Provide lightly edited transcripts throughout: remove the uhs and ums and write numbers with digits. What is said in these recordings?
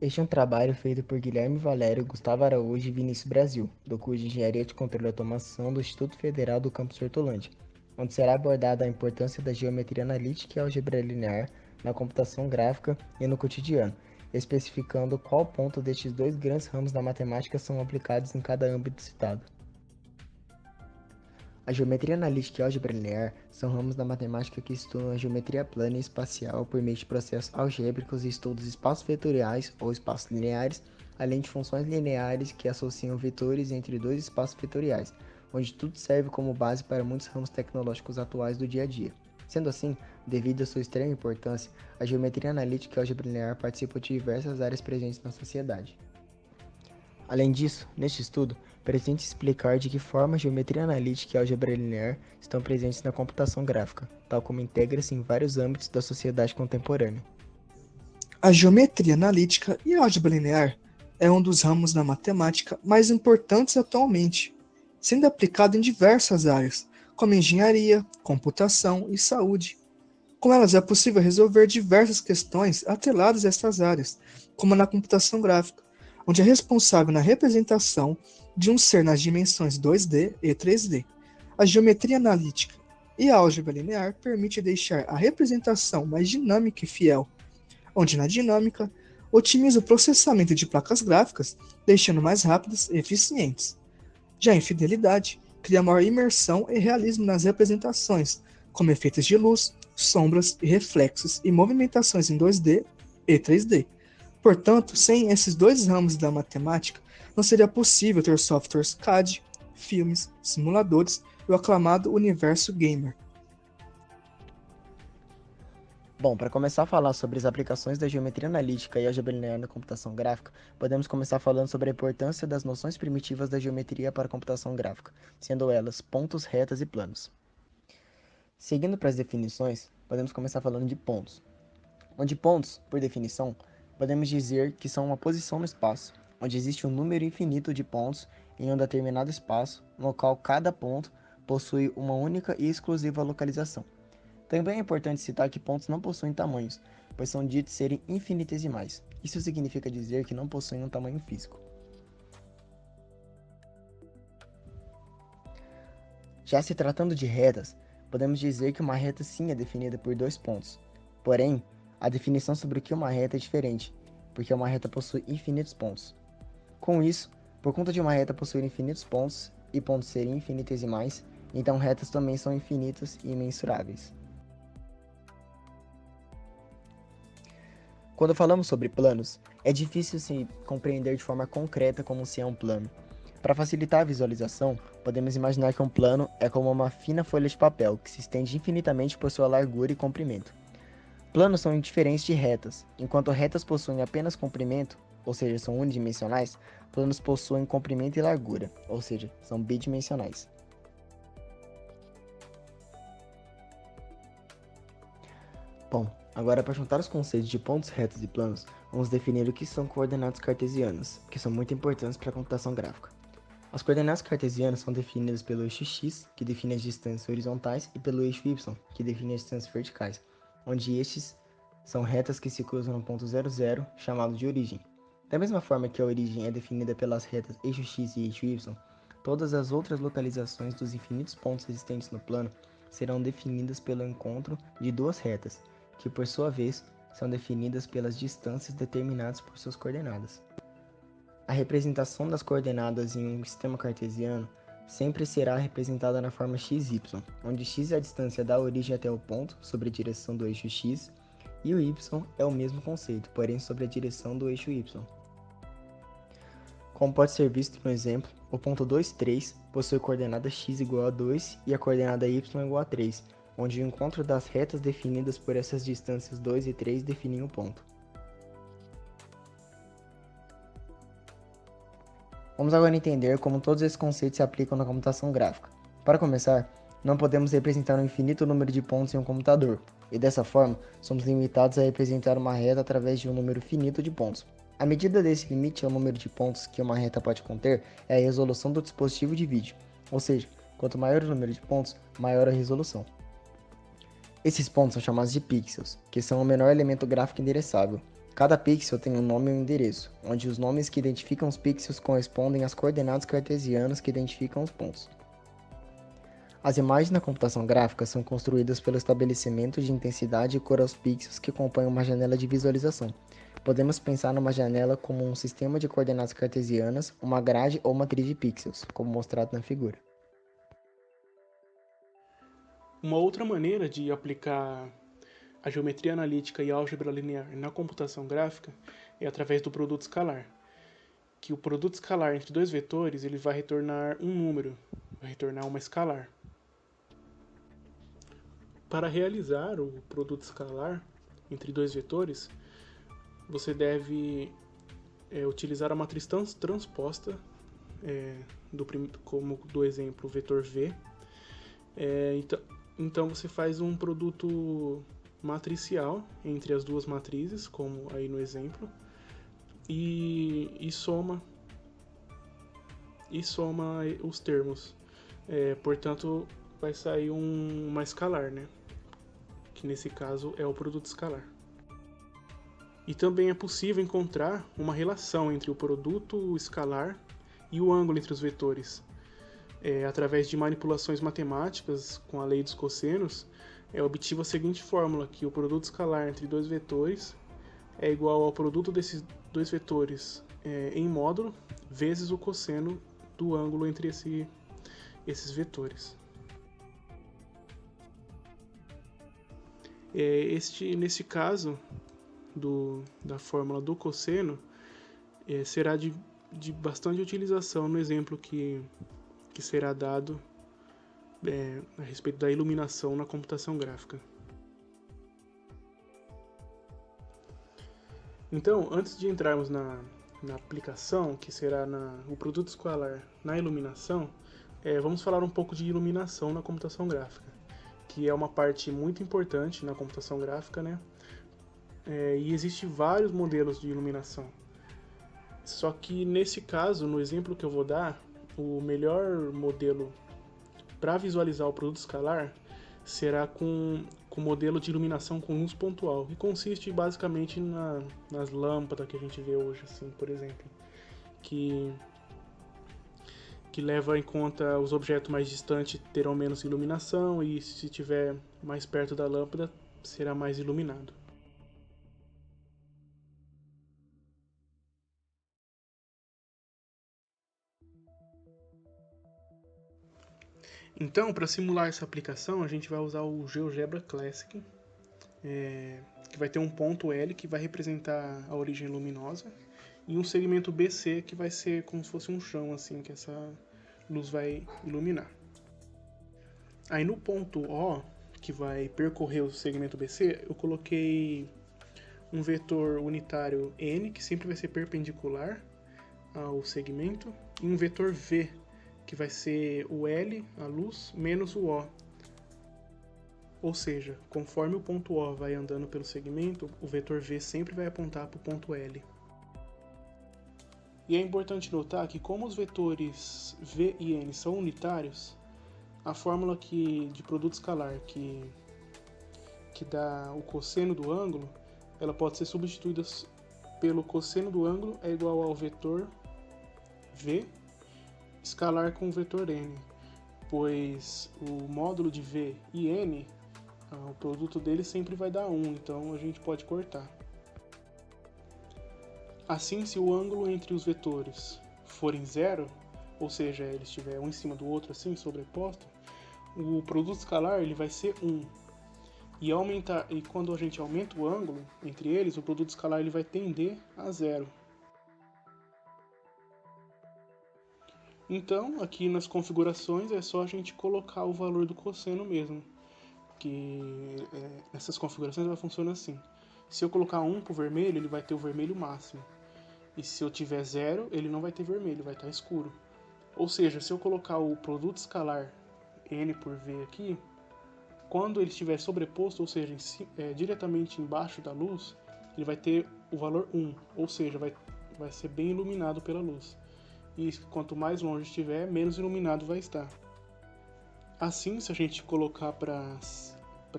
Este é um trabalho feito por Guilherme Valério, Gustavo Araújo e Vinícius Brasil, do curso de Engenharia de Controle e Automação do Instituto Federal do Campus Hortolândia, onde será abordada a importância da geometria analítica e álgebra linear na computação gráfica e no cotidiano, especificando qual ponto destes dois grandes ramos da matemática são aplicados em cada âmbito citado. A geometria analítica e a álgebra linear são ramos da matemática que estudam a geometria plana e espacial por meio de processos algébricos e estudos espaços vetoriais ou espaços lineares, além de funções lineares que associam vetores entre dois espaços vetoriais, onde tudo serve como base para muitos ramos tecnológicos atuais do dia a dia. Sendo assim, devido à sua extrema importância, a geometria analítica e a álgebra linear participam de diversas áreas presentes na sociedade. Além disso, neste estudo, pretende explicar de que forma a geometria analítica e a álgebra linear estão presentes na computação gráfica, tal como integra-se em vários âmbitos da sociedade contemporânea. A geometria analítica e a álgebra linear é um dos ramos da matemática mais importantes atualmente, sendo aplicado em diversas áreas, como engenharia, computação e saúde. Com elas é possível resolver diversas questões atreladas a estas áreas, como na computação gráfica, onde é responsável na representação de um ser nas dimensões 2D e 3D. A geometria analítica e a álgebra linear permite deixar a representação mais dinâmica e fiel, onde na dinâmica otimiza o processamento de placas gráficas, deixando mais rápidas e eficientes. Já em fidelidade, cria maior imersão e realismo nas representações, como efeitos de luz, sombras e reflexos e movimentações em 2D e 3D. Portanto, sem esses dois ramos da matemática, não seria possível ter softwares CAD, filmes, simuladores e o aclamado universo gamer. Bom, para começar a falar sobre as aplicações da geometria analítica e álgebra linear na computação gráfica, podemos começar falando sobre a importância das noções primitivas da geometria para a computação gráfica, sendo elas pontos, retas e planos. Seguindo para as definições, podemos começar falando de pontos, onde pontos, por definição, podemos dizer que são uma posição no espaço, onde existe um número infinito de pontos em um determinado espaço, no qual cada ponto possui uma única e exclusiva localização. Também é importante citar que pontos não possuem tamanhos, pois são ditos serem infinitesimais. Isso significa dizer que não possuem um tamanho físico. Já se tratando de retas, podemos dizer que uma reta sim é definida por dois pontos. Porém, a definição sobre o que é uma reta é diferente, porque uma reta possui infinitos pontos. Com isso, por conta de uma reta possuir infinitos pontos e pontos serem infinitesimais, então retas também são infinitas e imensuráveis. Quando falamos sobre planos, é difícil se compreender de forma concreta como se é um plano. Para facilitar a visualização, podemos imaginar que um plano é como uma fina folha de papel que se estende infinitamente por sua largura e comprimento. Planos são diferentes de retas. Enquanto retas possuem apenas comprimento, ou seja, são unidimensionais, planos possuem comprimento e largura, ou seja, são bidimensionais. Bom, agora para juntar os conceitos de pontos, retas e planos, vamos definir o que são coordenadas cartesianas, que são muito importantes para a computação gráfica. As coordenadas cartesianas são definidas pelo eixo x, que define as distâncias horizontais, e pelo eixo y, que define as distâncias verticais, onde estes são retas que se cruzam no ponto 00, chamado de origem. Da mesma forma que a origem é definida pelas retas eixo x e eixo y, todas as outras localizações dos infinitos pontos existentes no plano serão definidas pelo encontro de duas retas, que por sua vez são definidas pelas distâncias determinadas por suas coordenadas. A representação das coordenadas em um sistema cartesiano sempre será representada na forma xy, onde x é a distância da origem até o ponto sobre a direção do eixo x, e o y é o mesmo conceito, porém sobre a direção do eixo y. Como pode ser visto no exemplo, o ponto 2, 3 possui coordenada x igual a 2 e a coordenada y igual a 3, onde o encontro das retas definidas por essas distâncias 2 e 3 definem o ponto. Vamos agora entender como todos esses conceitos se aplicam na computação gráfica. Para começar, não podemos representar um infinito número de pontos em um computador, e dessa forma, somos limitados a representar uma reta através de um número finito de pontos. A medida desse limite ao número de pontos que uma reta pode conter é a resolução do dispositivo de vídeo, ou seja, quanto maior o número de pontos, maior a resolução. Esses pontos são chamados de pixels, que são o menor elemento gráfico endereçável. Cada pixel tem um nome e um endereço, onde os nomes que identificam os pixels correspondem às coordenadas cartesianas que identificam os pontos. As imagens na computação gráfica são construídas pelo estabelecimento de intensidade e cor aos pixels que compõem uma janela de visualização. Podemos pensar numa janela como um sistema de coordenadas cartesianas, uma grade ou matriz de pixels, como mostrado na figura. Uma outra maneira de aplicar a geometria analítica e a álgebra linear na computação gráfica é através do produto escalar, que o produto escalar entre dois vetores ele vai retornar um número, vai retornar uma escalar. Para realizar o produto escalar entre dois vetores, você deve utilizar a matriz transposta, como do exemplo o vetor V. Então você faz um produto matricial entre as duas matrizes, como aí no exemplo, e soma os termos. Portanto, vai sair uma escalar, né? Que nesse caso é o produto escalar. E também é possível encontrar uma relação entre o produto escalar e o ângulo entre os vetores. Através de manipulações matemáticas com a lei dos cossenos, é obtida a seguinte fórmula, que o produto escalar entre dois vetores é igual ao produto desses dois vetores em módulo vezes o cosseno do ângulo entre esses vetores. Nesse caso da fórmula do cosseno, será de bastante utilização no exemplo que será dado a respeito da iluminação na computação gráfica. Então, antes de entrarmos na aplicação, que será o produto escalar na iluminação, vamos falar um pouco de iluminação na computação gráfica, que é uma parte muito importante na computação gráfica, né? E existem vários modelos de iluminação. Só que nesse caso, no exemplo que eu vou dar, o melhor modelo para visualizar o produto escalar será com o modelo de iluminação com luz pontual, que consiste basicamente nas lâmpadas que a gente vê hoje, assim, por exemplo, que leva em conta os objetos mais distantes terão menos iluminação e se estiver mais perto da lâmpada será mais iluminado. Então, para simular essa aplicação, a gente vai usar o GeoGebra Classic, que vai ter um ponto L que vai representar a origem luminosa e um segmento BC que vai ser como se fosse um chão, assim, que essa luz vai iluminar. Aí no ponto O, que vai percorrer o segmento BC, eu coloquei um vetor unitário N, que sempre vai ser perpendicular ao segmento, e um vetor V, que vai ser o L, a luz, menos o O. Ou seja, conforme o ponto O vai andando pelo segmento, o vetor V sempre vai apontar para o ponto L. E é importante notar que como os vetores V e N são unitários, a fórmula de produto escalar que dá o cosseno do ângulo, ela pode ser substituída pelo cosseno do ângulo é igual ao vetor V escalar com o vetor N, pois o módulo de V e N, o produto deles sempre vai dar 1, então a gente pode cortar. Assim, se o ângulo entre os vetores forem zero, ou seja, eles estiverem um em cima do outro assim, sobreposto, o produto escalar ele vai ser 1. E quando a gente aumenta o ângulo entre eles, o produto escalar ele vai tender a zero. Então, aqui nas configurações é só a gente colocar o valor do cosseno mesmo, que nessas configurações vai funcionar assim. Se eu colocar 1 para o vermelho, ele vai ter o vermelho máximo. E se eu tiver 0, ele não vai ter vermelho, vai estar escuro. Ou seja, se eu colocar o produto escalar N por V aqui, quando ele estiver sobreposto, ou seja, diretamente embaixo da luz, ele vai ter o valor 1, ou seja, vai ser bem iluminado pela luz. E quanto mais longe estiver, menos iluminado vai estar. Assim, se a gente colocar para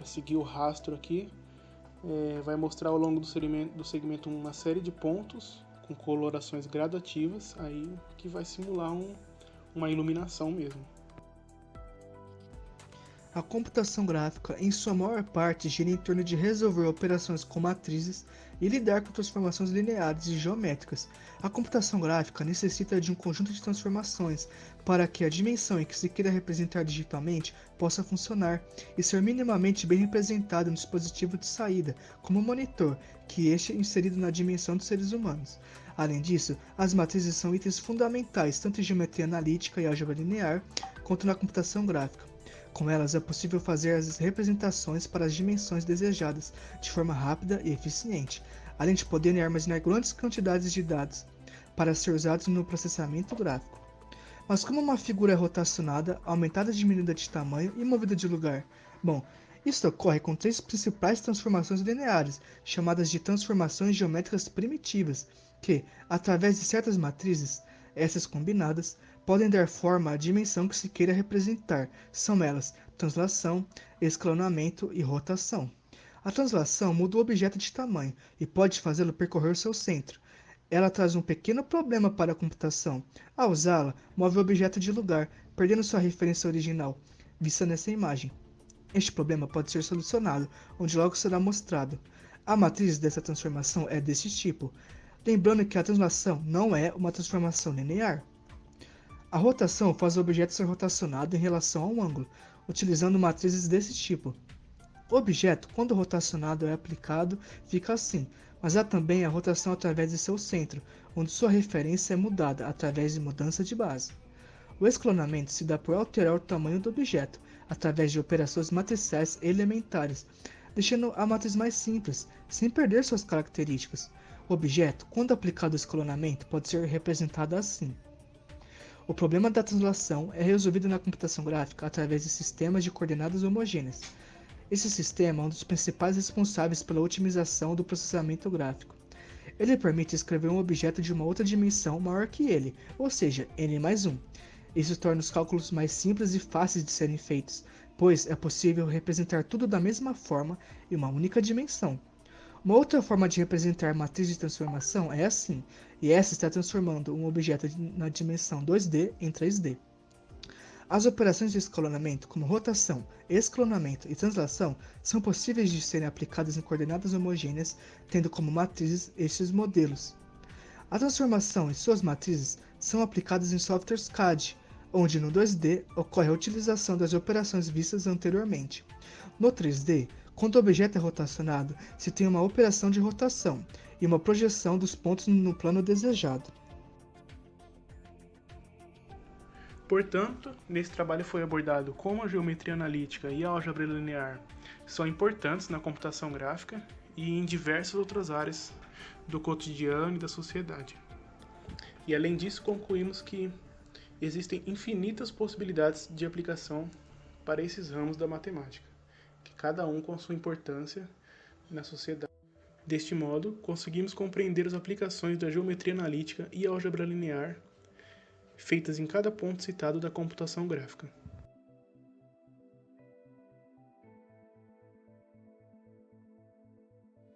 seguir o rastro aqui, vai mostrar ao longo do segmento uma série de pontos com colorações gradativas, aí que vai simular uma iluminação mesmo. A computação gráfica, em sua maior parte, gira em torno de resolver operações com matrizes e lidar com transformações lineares e geométricas. A computação gráfica necessita de um conjunto de transformações para que a dimensão em que se queira representar digitalmente possa funcionar e ser minimamente bem representada no dispositivo de saída, como o monitor, que este é inserido na dimensão dos seres humanos. Além disso, as matrizes são itens fundamentais tanto em geometria analítica e álgebra linear, quanto na computação gráfica. Com elas é possível fazer as representações para as dimensões desejadas de forma rápida e eficiente, além de poderem armazenar grandes quantidades de dados para ser usados no processamento gráfico. Mas como uma figura é rotacionada, aumentada, diminuída de tamanho e movida de lugar? Bom, isso ocorre com três principais transformações lineares, chamadas de transformações geométricas primitivas, que, através de certas matrizes, essas combinadas, podem dar forma à dimensão que se queira representar. São elas translação, escalonamento e rotação. A translação muda o objeto de tamanho e pode fazê-lo percorrer seu centro. Ela traz um pequeno problema para a computação. Ao usá-la, move o objeto de lugar, perdendo sua referência original, vista nessa imagem. Este problema pode ser solucionado, onde logo será mostrado. A matriz dessa transformação é desse tipo. Lembrando que a translação não é uma transformação linear. A rotação faz o objeto ser rotacionado em relação a um ângulo, utilizando matrizes desse tipo. O objeto, quando rotacionado é aplicado, fica assim, mas há também a rotação através de seu centro, onde sua referência é mudada através de mudança de base. O escalonamento se dá por alterar o tamanho do objeto, através de operações matriciais elementares, deixando a matriz mais simples, sem perder suas características. O objeto, quando aplicado o escalonamento, pode ser representado assim. O problema da translação é resolvido na computação gráfica através de sistemas de coordenadas homogêneas. Esse sistema é um dos principais responsáveis pela otimização do processamento gráfico. Ele permite escrever um objeto de uma outra dimensão maior que ele, ou seja, n mais 1. Isso torna os cálculos mais simples e fáceis de serem feitos, pois é possível representar tudo da mesma forma em uma única dimensão. Uma outra forma de representar matriz de transformação é assim, e essa está transformando um objeto na dimensão 2D em 3D. As operações de escalonamento, como rotação, escalonamento e translação, são possíveis de serem aplicadas em coordenadas homogêneas, tendo como matrizes estes modelos. A transformação e suas matrizes são aplicadas em softwares CAD, onde no 2D ocorre a utilização das operações vistas anteriormente. No 3D, quando o objeto é rotacionado, se tem uma operação de rotação e uma projeção dos pontos no plano desejado. Portanto, nesse trabalho foi abordado como a geometria analítica e a álgebra linear são importantes na computação gráfica e em diversas outras áreas do cotidiano e da sociedade. E além disso, concluímos que existem infinitas possibilidades de aplicação para esses ramos da matemática, que cada um com sua importância na sociedade. Deste modo, conseguimos compreender as aplicações da geometria analítica e álgebra linear feitas em cada ponto citado da computação gráfica.